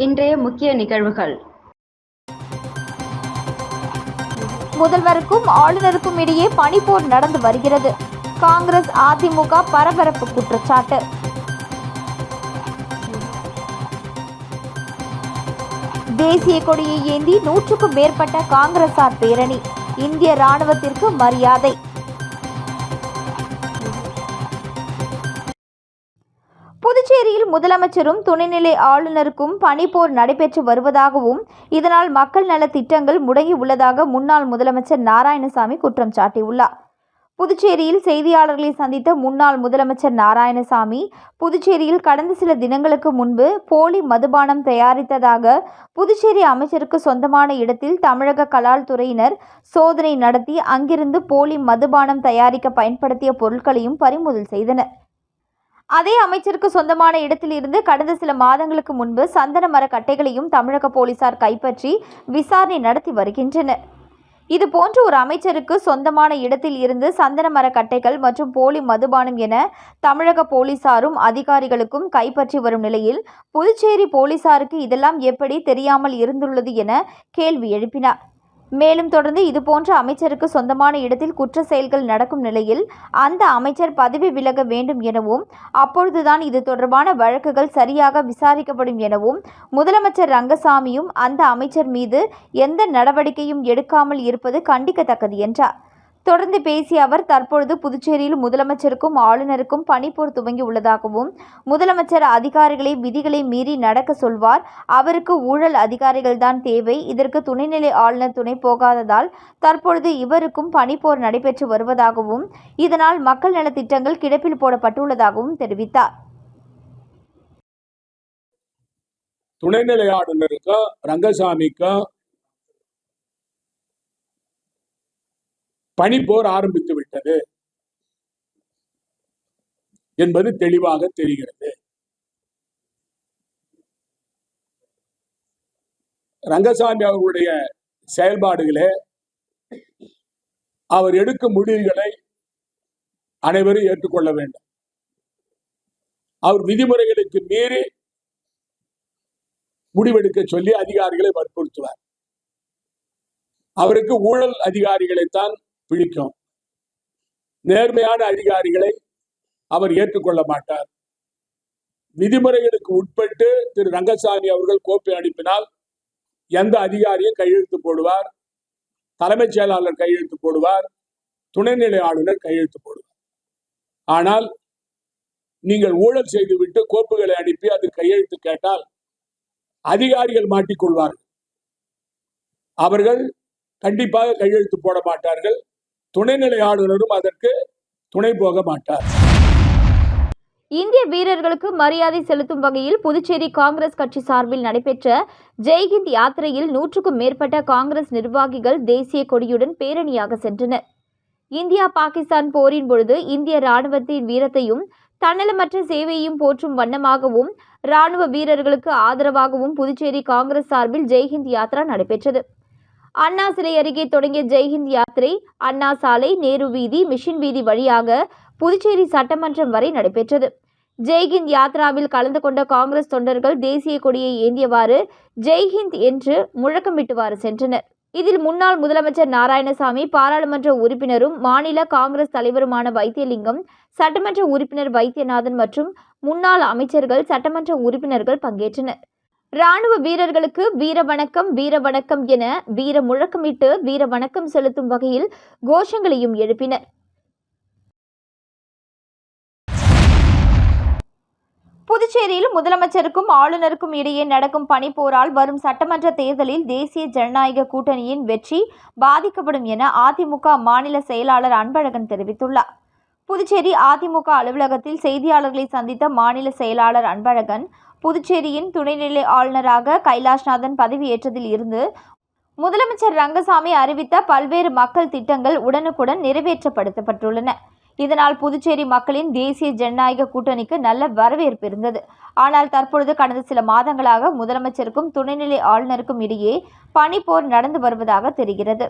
இன்றைய முக்கிய நிகழ்வுகள். முதல்வருக்கும் ஆளுநருக்கும் இடையே பனிப்போர் நடந்து வருகிறது. காங்கிரஸ் அதிமுக பரபரப்பு குற்றச்சாட்டு. தேசிய கொடியை ஏந்தி 100க்கும் மேற்பட்ட காங்கிரசார் பேரணி. இந்திய ராணுவத்திற்கு மரியாதை. புதுச்சேரியில் முதலமைச்சரும் துணைநிலை ஆளுநருக்கும் பனிப்போர் நடைபெற்று வருவதாகவும் இதனால் மக்கள் நல திட்டங்கள் முடங்கி உள்ளதாக முன்னாள் முதலமைச்சர் நாராயணசாமி குற்றம் சாட்டியுள்ளார். புதுச்சேரியில் செய்தியாளர்களை சந்தித்த முன்னாள் முதலமைச்சர் நாராயணசாமி, புதுச்சேரியில் கடந்த சில தினங்களுக்கு முன்பு போலி மதுபானம் தயாரித்ததாக புதுச்சேரி அமைச்சருக்கு சொந்தமான இடத்தில் தமிழக கலால் துறையினர் சோதனை நடத்தி அங்கிருந்து போலி மதுபானம் தயாரிக்க பயன்படுத்திய பொருட்களையும் பறிமுதல் செய்தனர். அதே அமைச்சருக்கு சொந்தமான இடத்தில் இருந்து கடந்த சில மாதங்களுக்கு முன்பு சந்தன மர கட்டைகளையும் தமிழக போலீசார் கைப்பற்றி விசாரணை நடத்தி வருகின்றனர். இதுபோன்று ஒரு அமைச்சருக்கு சொந்தமான இடத்தில் இருந்து சந்தன மர கட்டைகள் மற்றும் போலி மதுபானம் என தமிழக போலீசாரும் அதிகாரிகளுக்கும் கைப்பற்றி வரும் நிலையில் புதுச்சேரி போலீசாருக்கு இதெல்லாம் எப்படி தெரியாமல் இருந்துள்ளது என கேள்வி எழுப்பினார். மேலும் தொடர்ந்து இதுபோன்ற அமைச்சருக்கு சொந்தமான இடத்தில் குற்ற செயல்கள் நடக்கும் நிலையில் அந்த அமைச்சர் பதவி விலக வேண்டும் எனவும் அப்பொழுதுதான் இது தொடர்பான வழக்குகள் சரியாக விசாரிக்கப்படும் எனவும் முதலமைச்சர் ரங்கசாமியும் அந்த அமைச்சர் மீது எந்த நடவடிக்கையும் எடுக்காமல் இருப்பது கண்டிக்கத்தக்கது என்றார். தொடர்ந்து பேசிய அவர், தற்பொழுது புதுச்சேரியில் முதலமைச்சருக்கும் ஆளுநருக்கும் பனிப்போர் துவங்கி உள்ளதாகவும் முதலமைச்சர் அதிகாரிகளை விதிகளை மீறி நடக்க சொல்வார், அவருக்கு ஊழல் அதிகாரிகள்தான் தேவை, இதற்கு துணைநிலை ஆளுநர் துணை போகாததால் தற்பொழுது இவருக்கும் பனிப்போர் நடைபெற்று வருவதாகவும் இதனால் மக்கள் நல திட்டங்கள் கிடப்பில் போடப்பட்டுள்ளதாகவும் தெரிவித்தார். துணைநிலை ஆளுநருக்கும் ரங்கசாமிக்கும் பனிப்போர் ஆரம்பித்து விட்டது என்பது தெளிவாக தெரிகிறது. ரங்கசாமி அவர்களுடைய செயல்பாடுகளே, அவர் எடுக்கும் முடிவுகளை அனைவரும் ஏற்றுக்கொள்ள வேண்டும். அவர் விதிமுறைகளுக்கு மீறி முடிவெடுக்க சொல்லி அதிகாரிகளை வற்புறுத்துவார். அவருக்கு ஊழல் அதிகாரிகளைத்தான் பிடிக்கும். நேர்மையான அதிகாரிகளை அவர் ஏற்றுக்கொள்ள மாட்டார். விதிமுறைகளுக்கு உட்பட்டு திரு ரங்கசாமி அவர்கள் கோப்பை அனுப்பினால் எந்த அதிகாரியும் கையெழுத்து போடுவார், தலைமைச் செயலாளர் கையெழுத்து போடுவார், துணைநிலை ஆளுநர் கையெழுத்து போடுவார். ஆனால் நீங்கள் ஊழல் செய்துவிட்டு கோப்புகளை அனுப்பி அது கையெழுத்து கேட்டால் அதிகாரிகள் மாட்டிக்கொள்வார்கள். அவர்கள் கண்டிப்பாக கையெழுத்து போட மாட்டார்கள். துணைநிலை ஆளுநரும் அதற்கு துணை போக மாட்டார். இந்திய வீரர்களுக்கு மரியாதை செலுத்தும் வகையில் புதுச்சேரி காங்கிரஸ் கட்சி சார்பில் நடைபெற்ற ஜெய்ஹிந்த் யாத்திரையில் 100க்கும் மேற்பட்ட காங்கிரஸ் நிர்வாகிகள் தேசிய கொடியுடன் பேரணியாக சென்றனர். இந்தியா பாகிஸ்தான் போரின் பொழுது இந்திய ராணுவத்தின் வீரத்தையும் தன்னலமற்ற சேவையையும் போற்றும் வண்ணமாகவும் ராணுவ வீரர்களுக்கு ஆதரவாகவும் புதுச்சேரி காங்கிரஸ் சார்பில் ஜெய்ஹிந்த் யாத்ரா நடைபெற்றது. அண்ணா சிலை அருகே தொடங்கிய ஜெய்ஹிந்த் யாத்திரை அண்ணா சாலை, நேரு வீதி, மிஷின் வீதி வழியாக புதுச்சேரி சட்டமன்றம் வரை நடைபெற்றது. ஜெய்ஹிந்த் யாத்ராவில் கலந்து கொண்ட காங்கிரஸ் தொண்டர்கள் தேசிய கொடியை ஏந்தியவாறு ஜெய்ஹிந்த் என்று முழக்கமிட்டுவாறு சென்றனர். இதில் முன்னாள் முதலமைச்சர் நாராயணசாமி, பாராளுமன்ற உறுப்பினரும் மாநில காங்கிரஸ் தலைவருமான வைத்தியலிங்கம், சட்டமன்ற உறுப்பினர் வைத்தியநாதன் மற்றும் முன்னாள் அமைச்சர்கள், சட்டமன்ற உறுப்பினர்கள் பங்கேற்றனர். ராணுவ வீரர்களுக்கு வீர வணக்கம் என வீர முழக்கமிட்டு வீர வணக்கம் செலுத்தும் வகையில் கோஷங்களையும் எழுப்பினர். புதுச்சேரியில் முதலமைச்சருக்கும் ஆளுநருக்கும் இடையே நடக்கும் பனிப்போரால் வரும் சட்டமன்ற தேர்தலில் தேசிய ஜனநாயக கூட்டணியின் வெற்றி பாதிக்கப்படும் என அதிமுக மாநில செயலாளர் அன்பழகன் தெரிவித்துள்ளார். புதுச்சேரி அதிமுக அலுவலகத்தில் செய்தியாளர்களை சந்தித்த மாநில செயலாளர் அன்பழகன், புதுச்சேரியின் துணைநிலை ஆளுநராக கைலாஷ்நாதன் பதவியேற்றதில் இருந்து முதலமைச்சர் ரங்கசாமி அறிவித்த பல்வேறு மக்கள் திட்டங்கள் உடனுக்குடன் நிறைவேற்றப்படுத்தப்பட்டுள்ளன. இதனால் புதுச்சேரி மக்களின் தேசிய ஜனநாயக கூட்டணிக்கு நல்ல வரவேற்பு இருந்தது. ஆனால் தற்பொழுது கடந்த சில மாதங்களாக முதலமைச்சருக்கும் துணைநிலை ஆளுநருக்கும் இடையே பனிப்போர் நடந்து வருவதாக தெரிகிறது.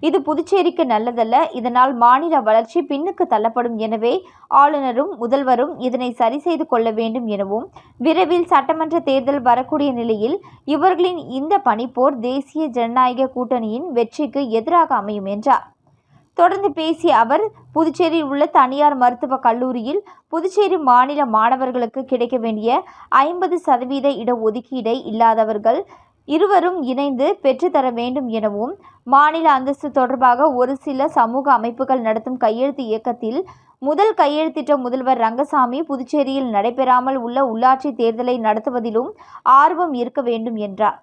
இது புதுச்சேரிக்கு நல்லதல்ல. இதனால் மாநில வளர்ச்சி பின்னுக்கு தள்ளப்படும். எனவே ஆளுநரும் முதல்வரும் இதனை சரி செய்து கொள்ள வேண்டும் எனவும், விரைவில் சட்டமன்ற தேர்தல் வரக்கூடிய நிலையில் இவர்களின் இந்த பனிப்போர் தேசிய ஜனநாயக கூட்டணியின் வெற்றிக்கு எதிராக அமையும் என்றார். தொடர்ந்து பேசிய அவர், புதுச்சேரியில் உள்ள தனியார் மருத்துவக் கல்லூரியில் புதுச்சேரி மாநில மாணவர்களுக்கு கிடைக்க வேண்டிய 50% இடஒதுக்கீடை இல்லாதவர்கள் இருவரும் இணைந்து பெற்றுத்தர வேண்டும் எனவும், மாநில அந்தஸ்து தொடர்பாக ஒரு சில சமூக அமைப்புகள் நடத்தும் கையெழுத்து இயக்கத்தில் முதல் கையெழுத்திட்ட முதல்வர் ரங்கசாமி புதுச்சேரியில் நடைபெறாமல் உள்ள உள்ளாட்சி தேர்தலை நடத்துவதிலும் ஆர்வம் இருக்க வேண்டும் என்றார்.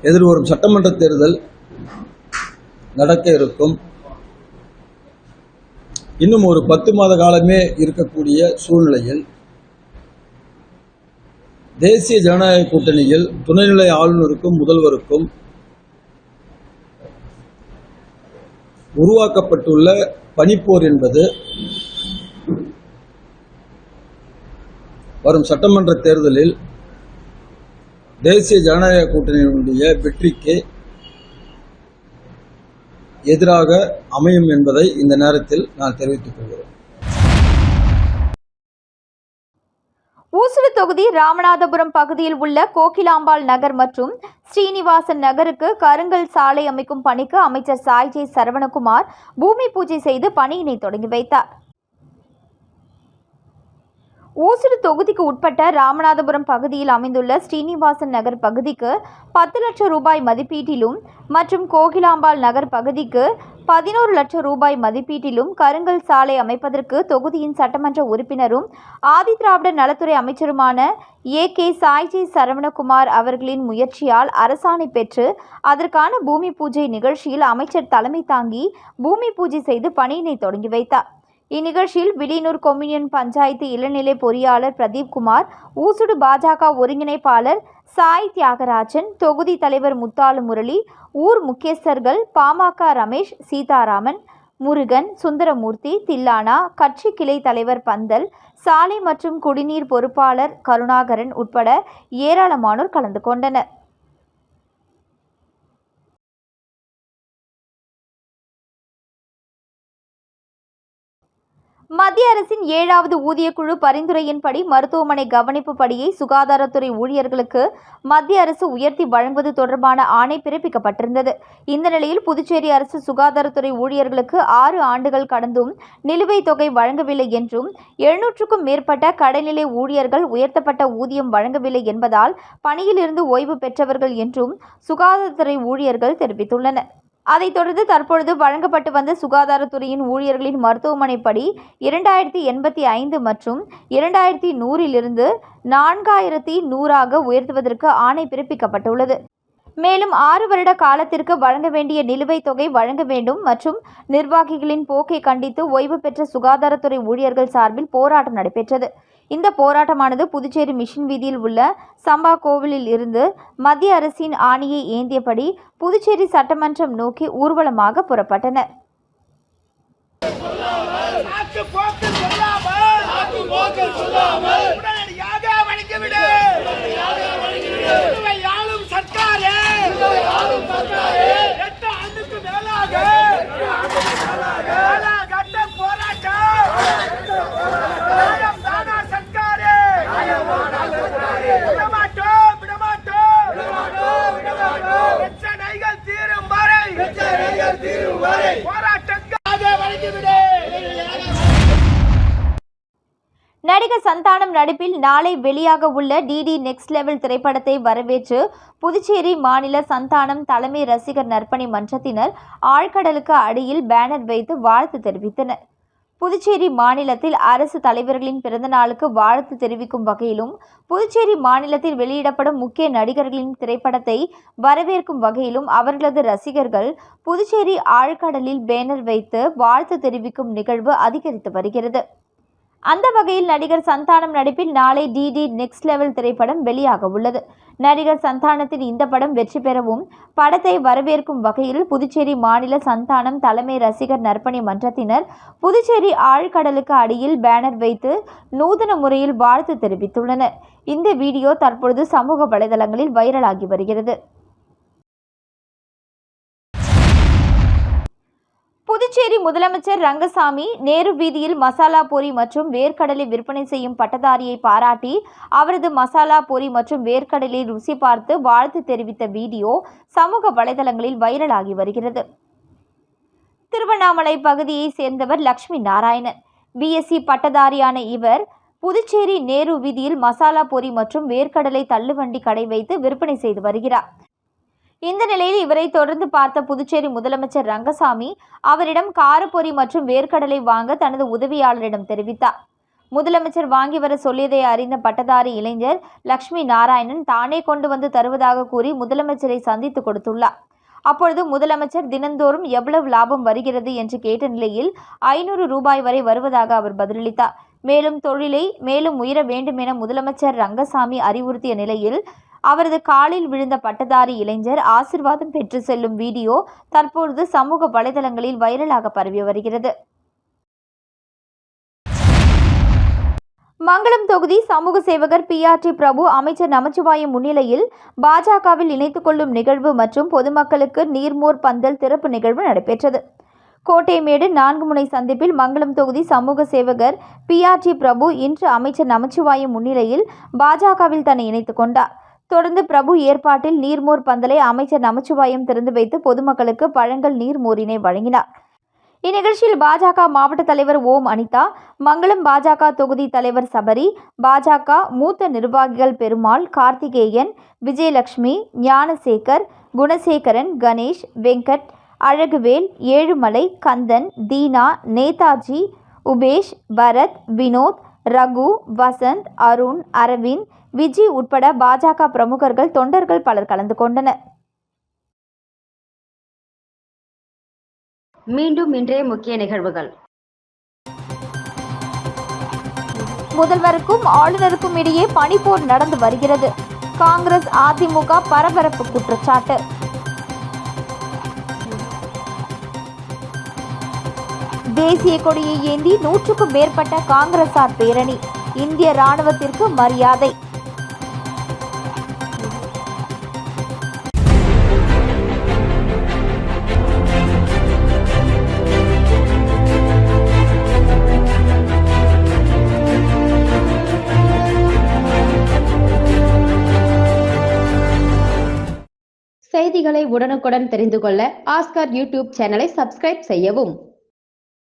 எதிர்வரும் சட்டமன்ற தேர்தல் நடக்க இருக்கும். இன்னும் ஒரு 10 மாத காலமே இருக்கக்கூடிய சூழ்நிலையில் தேசிய ஜனநாயக கூட்டணியில் துணைநிலை ஆளுநருக்கும் முதல்வருக்கும் உருவாக்கப்பட்டுள்ள பனிப்போர் என்பது வரும் சட்டமன்ற தேர்தலில் தேசிய ஜனநாயக கூட்டணியினுடைய வெற்றிக்கு எதிராக அமையும் என்பதை இந்த நேரத்தில் நான் தெரிவித்துக் கொள்கிறேன். ஊசுடு தொகுதி ராமநாதபுரம் பகுதியில் உள்ள கோகிலாம்பாள் நகர் மற்றும் ஸ்ரீனிவாசன் நகருக்கு கருங்கல் சாலை அமைக்கும் பணிக்கு அமைச்சர் சாய்ஜே சரவணகுமார் பூமி பூஜை செய்து பணியினை தொடங்கி வைத்தார். ஊசுடு தொகுதிக்கு உட்பட்ட ராமநாதபுரம் பகுதியில் அமைந்துள்ள ஸ்ரீனிவாசன் நகர் பகுதிக்கு 10 லட்சம் ரூபாய் மதிப்பீட்டிலும் மற்றும் கோகிலாம்பாள் நகர் பகுதிக்கு 11 லட்சம் ரூபாய் மதிப்பீட்டிலும் கருங்கல் சாலை அமைப்பதற்கு தொகுதியின் சட்டமன்ற உறுப்பினரும் ஆதிதிராவிட நலத்துறை அமைச்சருமான ஏ.கே. சாய்ஜே சரவணகுமார் அவர்களின் முயற்சியால் அரசாணை பெற்று அதற்கான பூமி பூஜை நிகழ்ச்சியில் அமைச்சர் தலைமை தாங்கி பூமி பூஜை செய்து பணியினை தொடங்கி வைத்தார். இந்நிகழ்ச்சியில் வில்லியனூர் கொம்யூனியன் பஞ்சாயத்து இளநிலை பொறியாளர் பிரதீப்குமார், ஊசுடு பாஜக ஒருங்கிணைப்பாளர் சாய் தியாகராஜன், தொகுதி தலைவர் முத்தாலு முரளி, ஊர் முக்கியஸ்தர்கள் பாமக ரமேஷ், சீதாராமன், முருகன், சுந்தரமூர்த்தி, தில்லானா, கட்சி கிளை தலைவர் பந்தல், சாலை மற்றும் குடிநீர் பொறுப்பாளர் கருணாகரன் உட்பட ஏராளமானோர் கலந்து கொண்டனர். மத்திய அரசின் 7வது ஊதியக்குழு பரிந்துரையின்படி மருத்துவமனை கவனிப்பு படியை சுகாதாரத்துறை ஊழியர்களுக்கு மத்திய அரசு உயர்த்தி வழங்குவது தொடர்பான ஆணை பிறப்பிக்கப்பட்டிருந்தது. இந்த நிலையில் புதுச்சேரி அரசு சுகாதாரத்துறை ஊழியர்களுக்கு 6 ஆண்டுகள் கடந்தும் நிலுவைத் தொகை வழங்கவில்லை என்றும், 700க்கும் மேற்பட்ட கடைநிலை ஊழியர்கள் உயர்த்தப்பட்ட ஊதியம் வழங்கவில்லை என்பதால் பணியிலிருந்து ஓய்வு பெற்றவர்கள் என்றும் சுகாதாரத்துறை ஊழியர்கள் தெரிவித்துள்ளனர். அதைத் தொடர்ந்து தற்பொழுது வழங்கப்பட்டு வந்த சுகாதாரத்துறையின் ஊழியர்களின் மருத்துவமனைப்படி 2085 மற்றும் 2100 4100 உயர்த்துவதற்கு ஆணை பிறப்பிக்கப்பட்டுள்ளது. மேலும் 6 வருட காலத்திற்கு வழங்க வேண்டிய நிலுவைத் தொகை வழங்க வேண்டும் மற்றும் நிர்வாகிகளின் போக்கை கண்டித்து ஓய்வு பெற்ற சுகாதாரத்துறை ஊழியர்கள் சார்பில் போராட்டம் நடைபெற்றது. இந்த போராட்டமானது புதுச்சேரி மிஷன் வீதியில் உள்ள சம்பா கோவிலில் இருந்து மத்திய அரசின் ஆணையை ஏந்தியபடி புதுச்சேரி சட்டமன்றம் நோக்கி ஊர்வலமாக புறப்பட்டனர். நடிகர் சந்தானம் நடிப்பில் நாளை வெளியாக உள்ள டிடி நெக்ஸ்ட் லெவல் திரைப்படத்தை வரவேற்று புதுச்சேரி மாநில சந்தானம் தலைமை ரசிகர் நற்பணி மன்றத்தினர் ஆழ்கடலுக்கு அடியில் பேனர் வைத்து வாழ்த்து தெரிவித்தனர். புதுச்சேரி மாநிலத்தில் அரசு தலைவர்களின் பிறந்த நாளுக்கு வாழ்த்து தெரிவிக்கும் வகையிலும், புதுச்சேரி மாநிலத்தில் வெளியிடப்படும் முக்கிய நடிகர்களின் திரைப்படத்தை வரவேற்கும் வகையிலும் அவர்களது ரசிகர்கள் புதுச்சேரி ஆழ்கடலில் பேனர் வைத்து வாழ்த்து தெரிவிக்கும் நிகழ்வு அதிகரித்து வருகிறது. அந்த வகையில் நடிகர் சந்தானம் நடிப்பில் நாளை டிடி நெக்ஸ்ட் லெவல் திரைப்படம் வெளியாக உள்ளது. நடிகர் சந்தானத்தின் இந்த படம் வெற்றி பெறவும் படத்தை வரவேற்கும் வகையில் புதுச்சேரி மாநில சந்தானம் தலைமை ரசிகர் நற்பணி மன்றத்தினர் புதுச்சேரி ஆழ்கடலுக்கு அடியில் பேனர் வைத்து நூதன முறையில் வாழ்த்து தெரிவித்துள்ளனர். இந்த வீடியோ தற்பொழுது சமூக வலைதளங்களில் வைரலாகி வருகிறது. புதுச்சேரி முதலமைச்சர் ரங்கசாமி நேரு வீதியில் மசாலா பூரி மற்றும் வேர்க்கடலை விற்பனை செய்யும் பட்டதாரியை பாராட்டி அவரது மசாலா பூரி மற்றும் வேர்க்கடலை ருசி பார்த்து வாழ்த்து தெரிவித்த வீடியோ சமூக வலைதளங்களில் வைரலாகி வருகிறது. திருவண்ணாமலை பகுதியை சேர்ந்தவர் லட்சுமி நாராயணன். பிஎஸ்சி பட்டதாரியான இவர் புதுச்சேரி நேரு வீதியில் மசாலா பூரி மற்றும் வேர்க்கடலை தள்ளுவண்டி கடை வைத்து விற்பனை செய்து வருகிறார். இந்த நிலையில் இவரை தொடர்ந்து பார்த்த புதுச்சேரி முதலமைச்சர் ரங்கசாமி அவரிடம் காரப்பொரி மற்றும் வேர்க்கடலை வாங்க தனது உதவியாளரிடம் தெரிவித்தார். முதலமைச்சர் வாங்கி வர சொல்லியதை அறிந்த பட்டதாரி இளைஞர் லட்சுமி நாராயணன் தானே கொண்டு வந்து தருவதாக கூறி முதலமைச்சரை சந்தித்து கொடுத்துள்ளார். அப்பொழுது முதலமைச்சர் தினந்தோறும் எவ்வளவு லாபம் வருகிறது என்று கேட்ட நிலையில் 500 ரூபாய் வரை வருவதாக அவர் பதிலளித்தார். மேலும் தொழிலை மேலும் உயர வேண்டும் என முதலமைச்சர் ரங்கசாமி அறிவுறுத்திய நிலையில் அவரது காலில் விழுந்த பட்டதாரி இளைஞர் ஆசிர்வாதம் பெற்று செல்லும் வீடியோ தற்பொழுது சமூக வலைதளங்களில் வைரலாக பரவி வருகிறது. மங்களம் தொகுதி சமூக சேவகர் PRT பிரபு அமைச்சர் நமச்சிவாயம் முன்னிலையில் பாஜகவில் இணைத்துக் கொள்ளும் நிகழ்வு மற்றும் பொதுமக்களுக்கு நீர்மோர் பந்தல் திறப்பு நிகழ்வு நடைபெற்றது. கோட்டைமேடு 4 முனை சந்திப்பில் மங்களம் தொகுதி சமூக சேவகர் PRT பிரபு இன்று அமைச்சர் நமச்சிவாயம் முன்னிலையில் பாஜகவில் தன்னை இணைத்துக் கொண்டார். தொடர்ந்து பிரபு ஏற்பாட்டில் நீர்மோர் பந்தலை அமைச்சர் நமச்சிவாயம் திறந்து வைத்து பொதுமக்களுக்கு பழங்கள் நீர்மோரினை வழங்கினார். இந்நிகழ்ச்சியில் பாஜக மாவட்ட தலைவர் ஓம் அனிதா, மங்களம் பாஜக தொகுதி தலைவர் சபரி, பாஜக மூத்த நிர்வாகிகள் பெருமாள், கார்த்திகேயன், விஜயலட்சுமி, ஞானசேகர், குணசேகரன், கணேஷ், வெங்கட், அழகுவேல், ஏழுமலை, கந்தன், தீனா, நேதாஜி, உபேஷ், பரத், வினோத், ரகு, வசந்த், அருண், அரவிந்த், விஜி உட்பட பாஜக பிரமுகர்கள் தொண்டர்கள் பலர் கலந்து கொண்டனர். மீண்டும் இன்றைய முக்கிய நிகழ்வுகள். முதல்வருக்கும் ஆளுநருக்கும் இடையே பனிப்போர் நடந்து வருகிறது. காங்கிரஸ் அதிமுக பரபரப்பு குற்றச்சாட்டு. தேசிய கொடியை ஏந்தி 100க்கும் மேற்பட்ட காங்கிரசார் பேரணி. இந்திய ராணுவத்திற்கு மரியாதை. செய்திகளை உடனுக்குடன் தெரிந்து கொள்ள ஆஸ்கார் யூடியூப் சேனலை சப்ஸ்கிரைப் செய்யவும்.